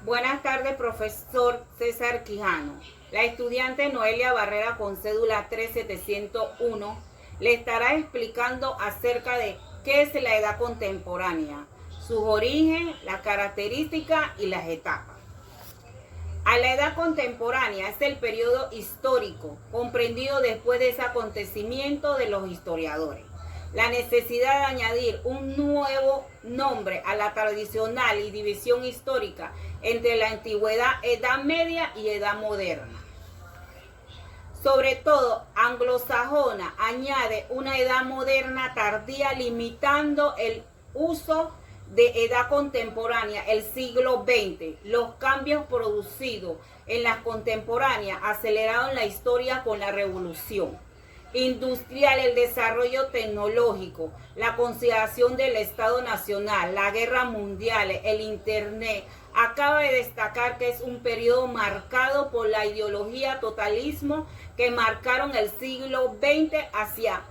Buenas tardes, profesor César Quijano. La estudiante Noelia Barrera con cédula 3701 le estará explicando acerca de qué es la edad contemporánea, sus orígenes, las características y las etapas. A la edad contemporánea es el periodo histórico comprendido después de ese acontecimiento de los historiadores. La necesidad de añadir un nuevo nombre a la tradicional y división histórica entre la antigüedad, edad media y edad moderna. Sobre todo, anglosajona añade una edad moderna tardía limitando el uso de edad contemporánea, el siglo XX. Los cambios producidos en las contemporáneas aceleraron la historia con la revolución industrial, el desarrollo tecnológico, la consideración del Estado Nacional, la guerra mundial, el Internet. Acaba de destacar que es un periodo marcado por la ideología totalismo que marcaron el siglo XX hacia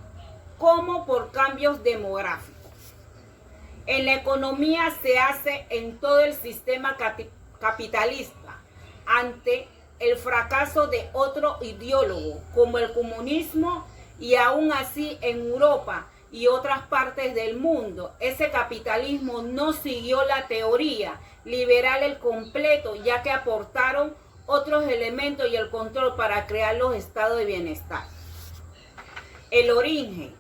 como por cambios demográficos. En la economía se hace en todo el sistema capitalista ante el fracaso de otro ideólogo como el comunismo, y aún así en Europa y otras partes del mundo ese capitalismo no siguió la teoría liberal el completo, ya que aportaron otros elementos y el control para crear los estados de bienestar. El origen,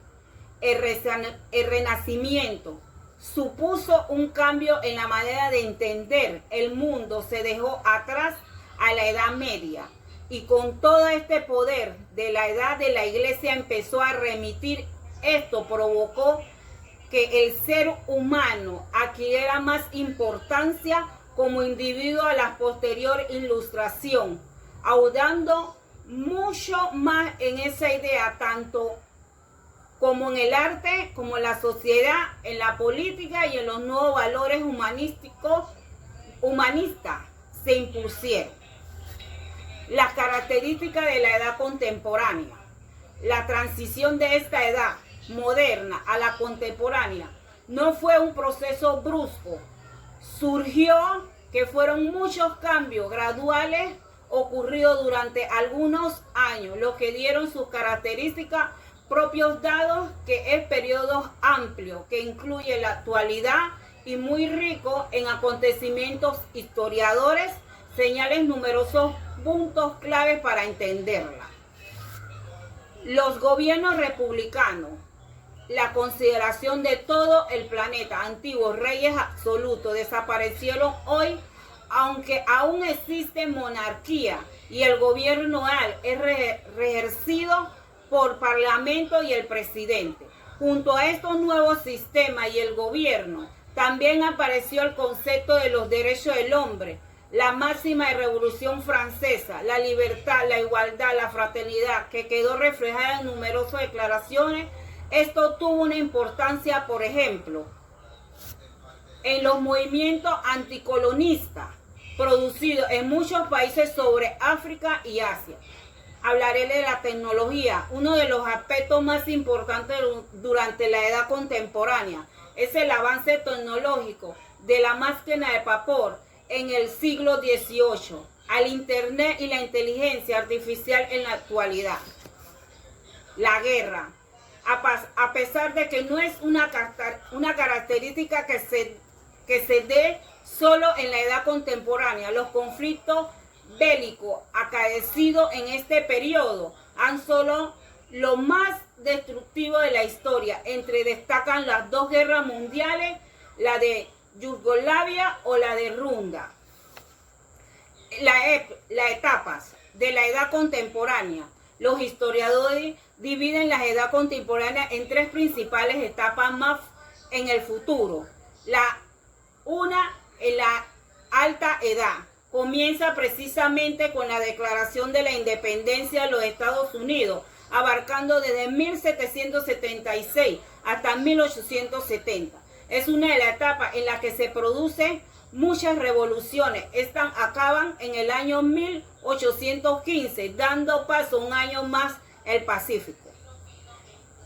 el renacimiento supuso un cambio en la manera de entender el mundo, se dejó atrás a la Edad Media y con todo este poder de la edad de la iglesia empezó a remitir. Esto provocó que el ser humano adquiriera más importancia como individuo a la posterior ilustración, ahondando mucho más en esa idea, tanto como en el arte, como en la sociedad, en la política y en los nuevos valores humanistas se impusieron. Las características de la edad contemporánea. La transición de esta edad moderna a la contemporánea no fue un proceso brusco. Surgió que fueron muchos cambios graduales ocurridos durante algunos años, lo que dieron sus características propios dados, que es periodo amplio, que incluye la actualidad y muy rico en acontecimientos historiadores, señales numerosos puntos claves para entenderla. Los gobiernos republicanos, la consideración de todo el planeta, antiguos reyes absolutos, desaparecieron hoy, aunque aún existe monarquía y el gobierno es ejercido por parlamento y el presidente. Junto a estos nuevos sistemas y el gobierno, también apareció el concepto de los derechos del hombre, la máxima de Revolución Francesa, la libertad, la igualdad, la fraternidad, que quedó reflejada en numerosas declaraciones. Esto tuvo una importancia, por ejemplo, en los movimientos anticolonistas producidos en muchos países sobre África y Asia. Hablaré de la tecnología. Uno de los aspectos más importantes durante la edad contemporánea es el avance tecnológico de la máquina de vapor en el siglo XVIII, al Internet y la inteligencia artificial en la actualidad. La guerra, a pesar de que no es una característica que se dé solo en la edad contemporánea, los conflictos bélicos acaecidos en este periodo han solo lo más destructivo de la historia. Destacan las dos guerras mundiales, la de Yugoslavia o la de Ruanda. Las etapas de la edad contemporánea. Los historiadores dividen la edad contemporánea en tres principales etapas más en el futuro. Una en la alta edad. Comienza precisamente con la declaración de la independencia de los Estados Unidos, abarcando desde 1776 hasta 1870. Es una de las etapas en la que se producen muchas revoluciones. Estas acaban en el año 1815, dando paso un año más el Pacífico.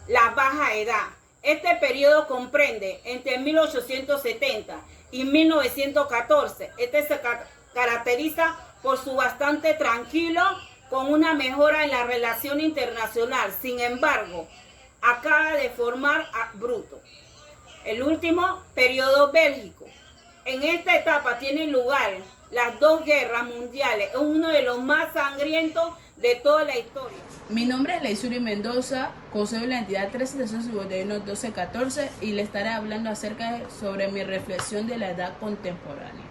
La baja edad. Este periodo comprende entre 1870 y 1914. Este se caracteriza por su bastante tranquilo, con una mejora en la relación internacional. Sin embargo, acaba de formar a Bruto. El último periodo bélgico. En esta etapa tienen lugar las dos guerras mundiales, uno de los más sangrientos de toda la historia. Mi nombre es Leisuri Mendoza, concedo la entidad 1351-1214 y le estaré hablando sobre mi reflexión de la edad contemporánea.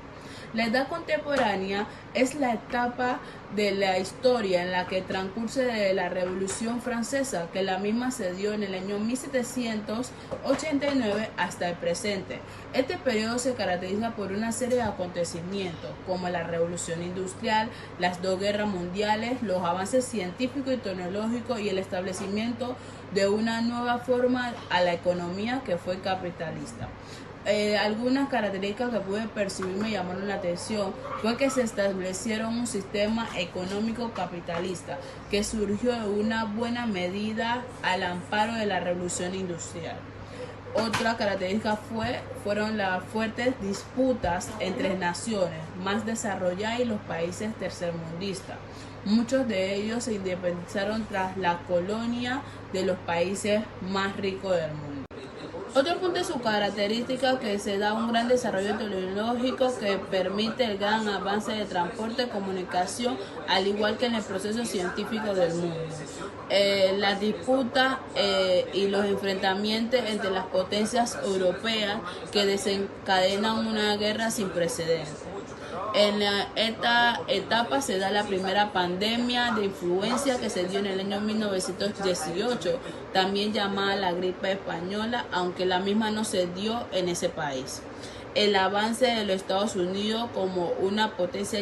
La edad contemporánea es la etapa de la historia en la que transcurre de la Revolución Francesa, que la misma se dio en el año 1789 hasta el presente. Este periodo se caracteriza por una serie de acontecimientos como la Revolución Industrial, las dos guerras mundiales, los avances científicos y tecnológicos y el establecimiento de una nueva forma a la economía que fue capitalista. Algunas características que pude percibir me llamaron la atención fue que se establecieron un sistema económico capitalista que surgió en una buena medida al amparo de la revolución industrial. Otra característica fueron las fuertes disputas entre naciones más desarrolladas y los países tercermundistas. Muchos de ellos se independizaron tras la colonia de los países más ricos del mundo. Otro punto de su característica que se da un gran desarrollo tecnológico que permite el gran avance de transporte y comunicación, al igual que en el proceso científico del mundo. Las disputas y los enfrentamientos entre las potencias europeas que desencadenan una guerra sin precedentes. En esta etapa se da la primera pandemia de influenza que se dio en el año 1918, también llamada la gripe española, aunque la misma no se dio en ese país. El avance de los Estados Unidos como una potencia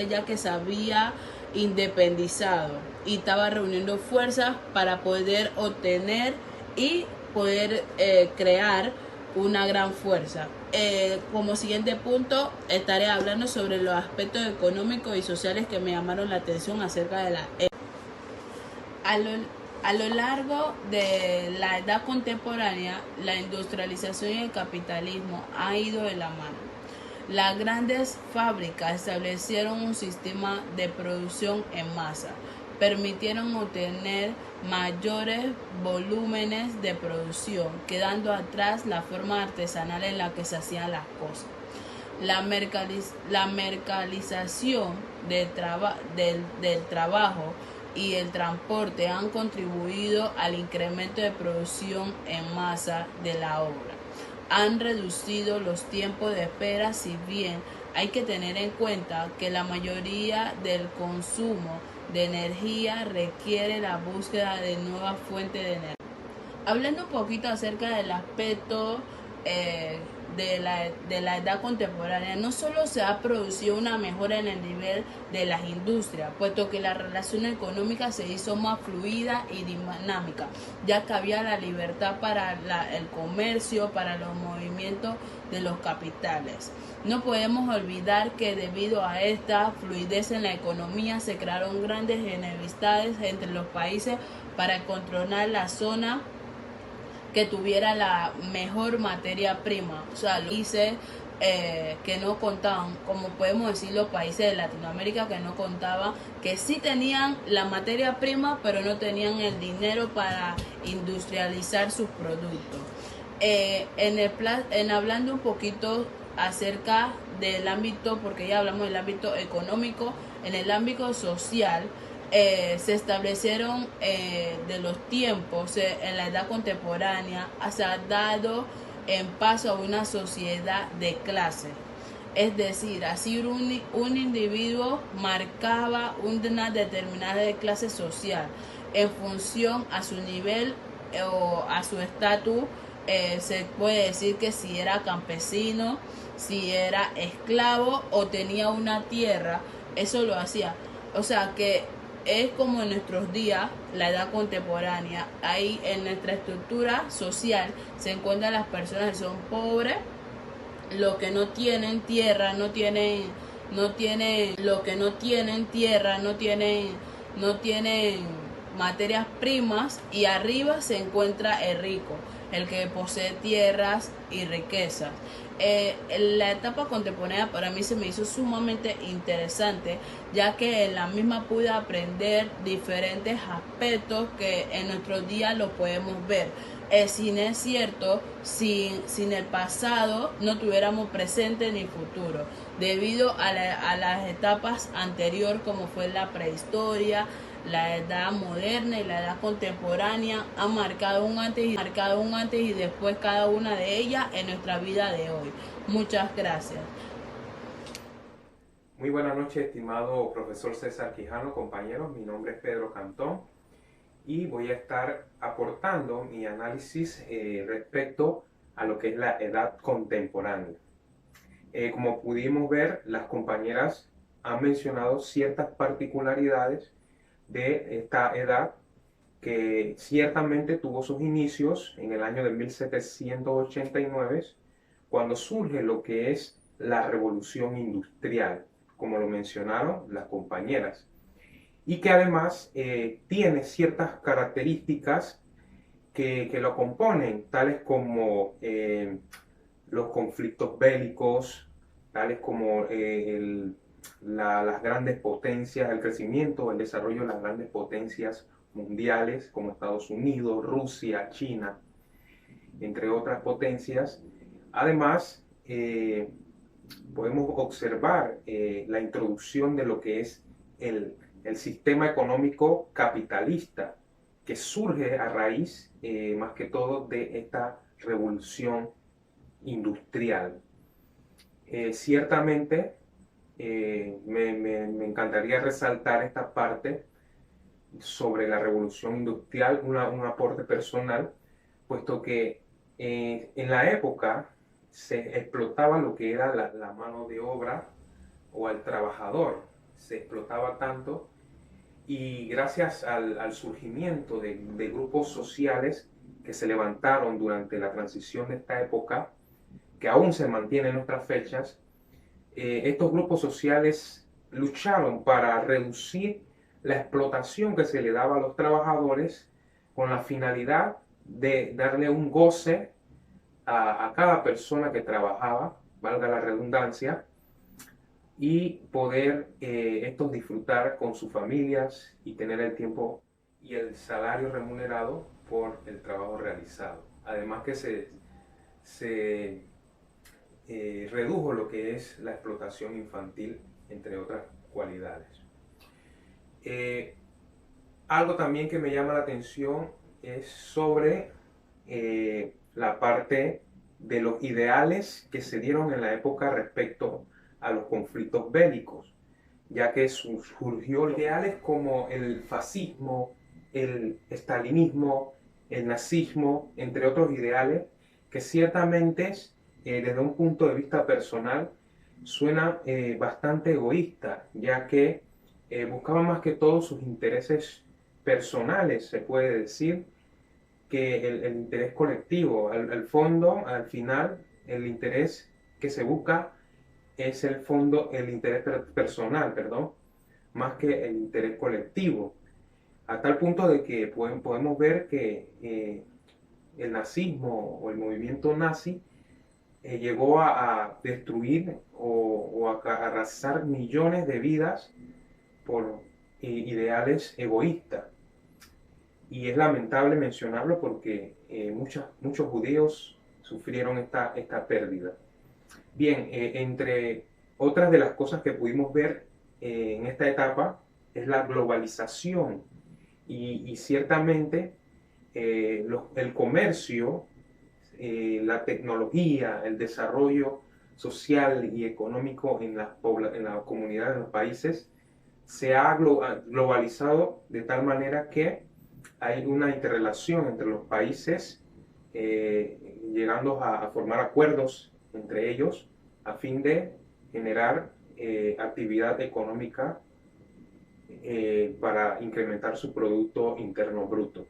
ya que se había independizado y estaba reuniendo fuerzas para poder obtener y poder crear una gran fuerza. Como siguiente punto estaré hablando sobre los aspectos económicos y sociales que me llamaron la atención acerca de la a lo largo de la edad contemporánea, la industrialización y el capitalismo han ido de la mano. Las grandes fábricas establecieron un sistema de producción en masa, permitieron obtener mayores volúmenes de producción, quedando atrás la forma artesanal en la que se hacían las cosas. La mercantilización del trabajo y el transporte han contribuido al incremento de producción en masa de la obra. Han reducido los tiempos de espera, si bien hay que tener en cuenta que la mayoría del consumo de energía requiere la búsqueda de nuevas fuentes de energía. Hablando un poquito acerca del aspecto de la edad contemporánea, no solo se ha producido una mejora en el nivel de las industrias, puesto que la relación económica se hizo más fluida y dinámica, ya que había la libertad para el comercio, para los movimientos de los capitales. No podemos olvidar que debido a esta fluidez en la economía se crearon grandes enemistades entre los países para controlar la zona que tuviera la mejor materia prima. O sea, los países que no contaban, como podemos decir los países de Latinoamérica que no contaban, que sí tenían la materia prima, pero no tenían el dinero para industrializar sus productos. Hablando un poquito acerca del ámbito, porque ya hablamos del ámbito económico, en el ámbito social, se establecieron de los tiempos en la edad contemporánea, se ha dado en paso a una sociedad de clase. Es decir, así un individuo marcaba una determinada clase social en función a su nivel o a su estatus. Se puede decir que si era campesino, si era esclavo o tenía una tierra, eso lo hacía. O sea que es como en nuestros días, la edad contemporánea. Ahí en nuestra estructura social se encuentran las personas que son pobres, los que no tienen tierra, no tienen materias primas, y arriba se encuentra el rico. el que posee tierras y riquezas. La etapa contemporánea para mí se me hizo sumamente interesante, ya que en la misma pude aprender diferentes aspectos que en nuestros días lo podemos ver. Si es cierto, sin el pasado no tuviéramos presente ni futuro, debido a las etapas anteriores como fue la prehistoria, la edad moderna y la edad contemporánea han marcado un antes y después cada una de ellas en nuestra vida de hoy. Muchas gracias. Muy buenas noches, estimado profesor César Quijano, compañeros. Mi nombre es Pedro Cantón y voy a estar aportando mi análisis respecto a lo que es la edad contemporánea. Como pudimos ver, las compañeras han mencionado ciertas particularidades de esta edad que ciertamente tuvo sus inicios en el año de 1789, cuando surge lo que es la revolución industrial, como lo mencionaron las compañeras, y que además tiene ciertas características que lo componen, tales como los conflictos bélicos, tales como las grandes potencias, el crecimiento, el desarrollo de las grandes potencias mundiales como Estados Unidos, Rusia, China, entre otras potencias. Además, podemos observar la introducción de lo que es el sistema económico capitalista, que surge a raíz, más que todo, de esta revolución industrial. Ciertamente, me encantaría resaltar esta parte sobre la revolución industrial, un aporte personal, puesto que en la época se explotaba lo que era la mano de obra o al trabajador, se explotaba tanto, y gracias al surgimiento de grupos sociales que se levantaron durante la transición de esta época, que aún se mantiene en nuestras fechas, estos grupos sociales lucharon para reducir la explotación que se le daba a los trabajadores con la finalidad de darle un goce a cada persona que trabajaba, valga la redundancia, y poder estos disfrutar con sus familias y tener el tiempo y el salario remunerado por el trabajo realizado. Además que se redujo lo que es la explotación infantil, entre otras cualidades. Algo también que me llama la atención es sobre la parte de los ideales que se dieron en la época respecto a los conflictos bélicos, ya que surgió ideales como el fascismo, el estalinismo, el nazismo, entre otros ideales que ciertamente desde un punto de vista personal suena bastante egoísta, ya que buscaban más que todo sus intereses personales, se puede decir, que el interés colectivo. Al fondo, al final, el interés que se busca es el interés personal, perdón, más que el interés colectivo. A tal punto de que podemos ver que el nazismo o el movimiento nazi llegó a destruir o a arrasar millones de vidas por ideales egoístas. Y es lamentable mencionarlo porque muchos judíos sufrieron esta pérdida. Bien, entre otras de las cosas que pudimos ver en esta etapa es la globalización y ciertamente el comercio, la tecnología, el desarrollo social y económico en la comunidad, en los países, se ha globalizado de tal manera que hay una interrelación entre los países, llegando a formar acuerdos entre ellos a fin de generar actividad económica para incrementar su Producto Interno Bruto.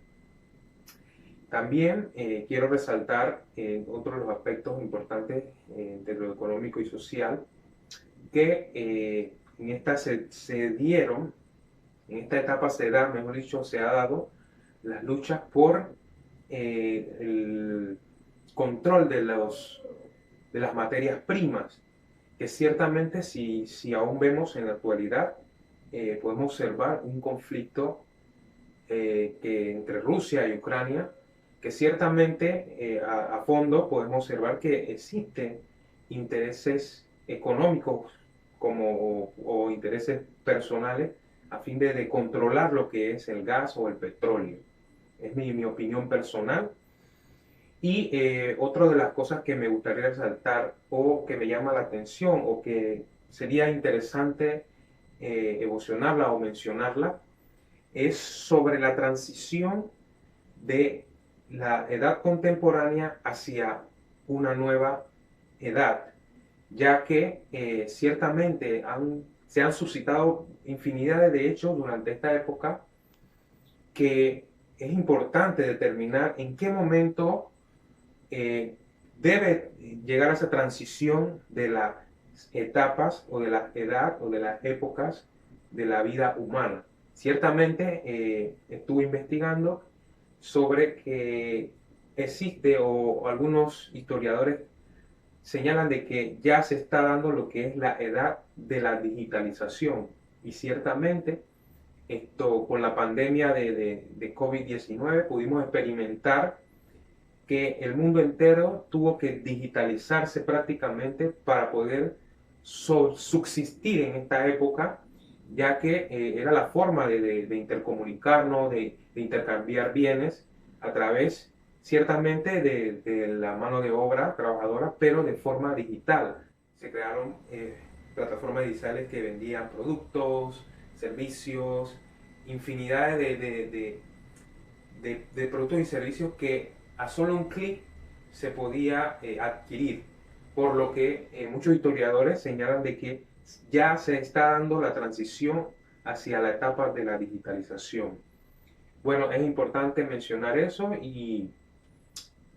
También quiero resaltar otro de los aspectos importantes de lo económico y social, que en esta en esta etapa se ha dado las luchas por el control de las materias primas, que ciertamente si aún vemos en la actualidad, podemos observar un conflicto que entre Rusia y Ucrania, que ciertamente a fondo podemos observar que existen intereses económicos o intereses personales a fin de controlar lo que es el gas o el petróleo. Es mi opinión personal. Y otra de las cosas que me gustaría resaltar o que me llama la atención o que sería interesante evolucionarla o mencionarla es sobre la transición de la edad contemporánea hacia una nueva edad, ya que ciertamente se han suscitado infinidad de hechos durante esta época que es importante determinar en qué momento debe llegar a esa transición de las etapas o de la edad o de las épocas de la vida humana. Ciertamente estuve investigando sobre que existe o algunos historiadores señalan de que ya se está dando lo que es la edad de la digitalización y ciertamente esto con la pandemia de COVID-19 pudimos experimentar que el mundo entero tuvo que digitalizarse prácticamente para poder subsistir en esta época, ya que era la forma de intercomunicarnos, de intercambiar bienes a través ciertamente de la mano de obra trabajadora, pero de forma digital. Se crearon plataformas digitales que vendían productos, servicios, infinidad de productos y servicios que a solo un clic se podía adquirir, por lo que muchos historiadores señalan de que ya se está dando la transición hacia la etapa de la digitalización. Bueno, es importante mencionar eso y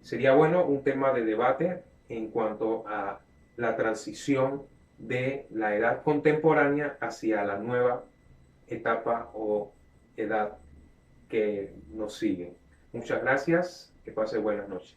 sería bueno un tema de debate en cuanto a la transición de la edad contemporánea hacia la nueva etapa o edad que nos sigue. Muchas gracias, que pase buenas noches.